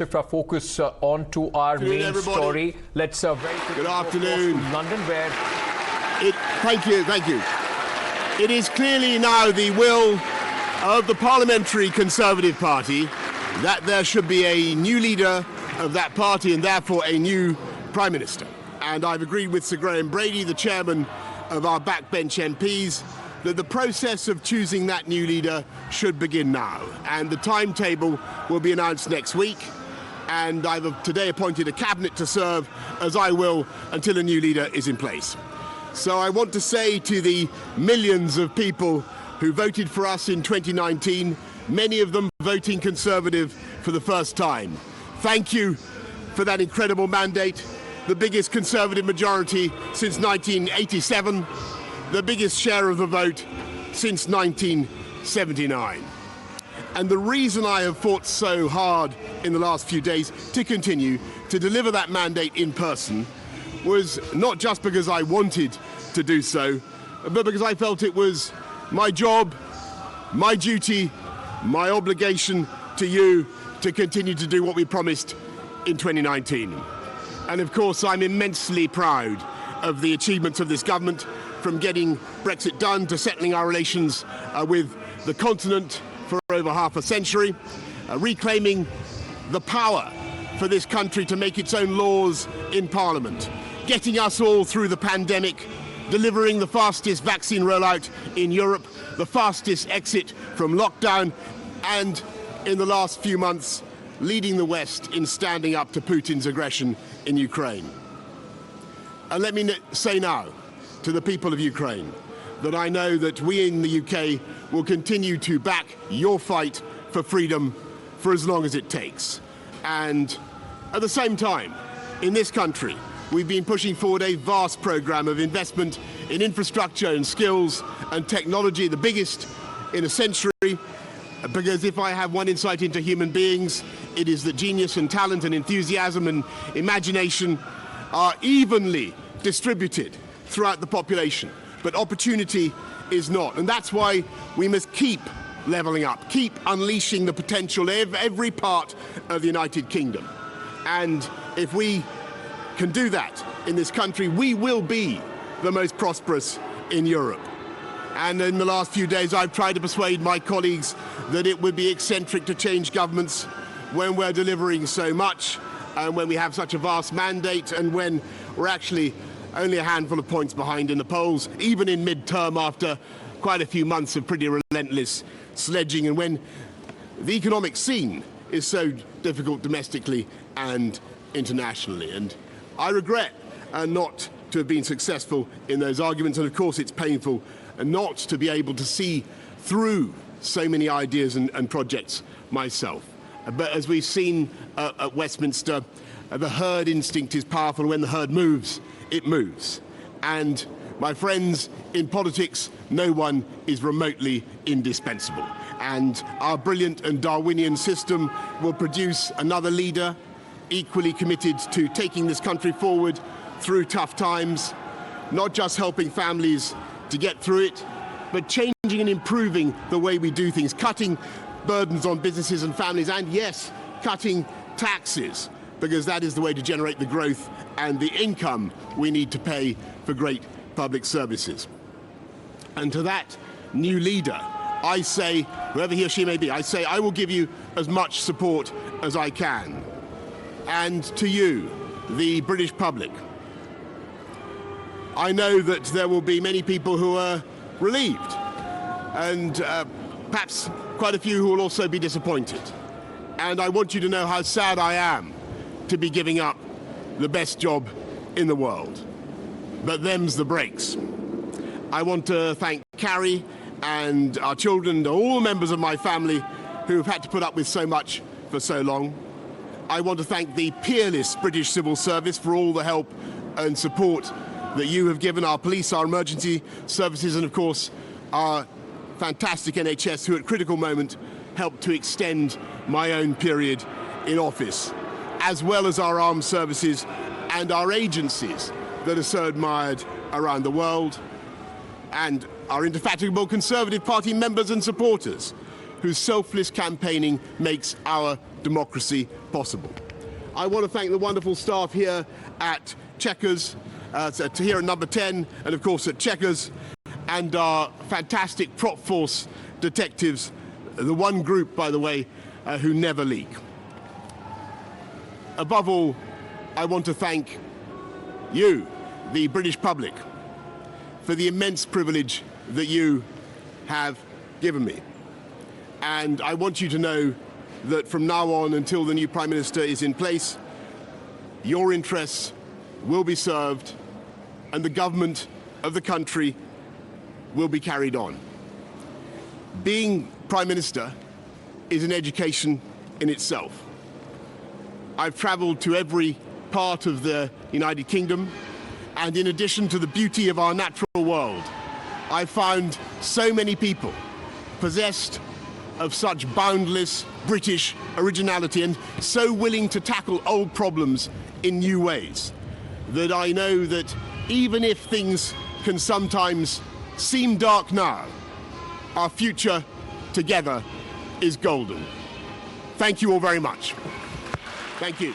Shift our focus on to our main everybody. story. Let's very quickly Good afternoon. to London, where Thank you. It is clearly now the will of the Parliamentary Conservative Party that there should be a new leader of that party and therefore a new Prime Minister. And I've agreed with Sir Graham Brady, the chairman of our backbench MPs, that the process of choosing that new leader should begin now. And the timetable will be announced next week. And I've today appointed a cabinet to serve, as I will, until a new leader is in place. So I want to say to the millions of people who voted for us in 2019, many of them voting Conservative for the first time, thank you for that incredible mandate, the biggest Conservative majority since 1987, the biggest share of the vote since 1979. And the reason I have fought so hard in the last few days to continue to deliver that mandate in person was not just because I wanted to do so, but because I felt it was my job, my duty, my obligation to you to continue to do what we promised in 2019. And of course, I'm immensely proud of the achievements of this government, from getting Brexit done to settling our relations with the continent for over half a century, reclaiming the power for this country to make its own laws in Parliament, getting us all through the pandemic, delivering the fastest vaccine rollout in Europe, the fastest exit from lockdown, and in the last few months, leading the West in standing up to Putin's aggression in Ukraine. And let me say now to the people of Ukraine that I know that we in the UK will continue to back your fight for freedom for as long as it takes. And at the same time, in this country, we've been pushing forward a vast programme of investment in infrastructure and skills and technology, the biggest in a century, because if I have one insight into human beings, it is that genius and talent and enthusiasm and imagination are evenly distributed throughout the population, but opportunity is not. And that's why we must keep levelling up, keep unleashing the potential of every part of the United Kingdom. And if we can do that in this country, we will be the most prosperous in Europe. And in the last few days, I've tried to persuade my colleagues that it would be eccentric to change governments when we're delivering so much, and when we have such a vast mandate, and when we're actually only a handful of points behind in the polls, even in mid-term after quite a few months of pretty relentless sledging, and when the economic scene is so difficult domestically and internationally. And I regret not to have been successful in those arguments, and of course it's painful not to be able to see through so many ideas and projects myself. But as we've seen at Westminster, the herd instinct is powerful. When the herd moves, it moves. And my friends, in politics, no one is remotely indispensable. And our brilliant and Darwinian system will produce another leader equally committed to taking this country forward through tough times, not just helping families to get through it, but changing and improving the way we do things, cutting burdens on businesses and families, and yes, cutting taxes, because that is the way to generate the growth and the income we need to pay for great public services. And to that new leader, I say, whoever he or she may be, I say I will give you as much support as I can. And to you, the British public, I know that there will be many people who are relieved, and perhaps quite a few who will also be disappointed. And I want you to know how sad I am to be giving up the best job in the world. But them's the breaks. I want to thank Carrie and our children and all members of my family who have had to put up with so much for so long. I want to thank the peerless British civil service for all the help and support that you have given our police, our emergency services, and of course our fantastic NHS, who at critical moment helped to extend my own period in office, as well as our armed services and our agencies that are so admired around the world, and our indefatigable Conservative Party members and supporters whose selfless campaigning makes our democracy possible. I want to thank the wonderful staff here at Chequers, here at Number 10, and of course at Chequers, and our fantastic prop force detectives, the one group, by the way, who never leak. Above all, I want to thank you, the British public, for the immense privilege that you have given me. And I want you to know that from now on until the new Prime Minister is in place, your interests will be served and the government of the country will be carried on. Being Prime Minister is an education in itself. I've travelled to every part of the United Kingdom, and in addition to the beauty of our natural world, I've found so many people possessed of such boundless British originality and so willing to tackle old problems in new ways that I know that even if things can sometimes seem dark now, our future together is golden. Thank you all very much. Thank you.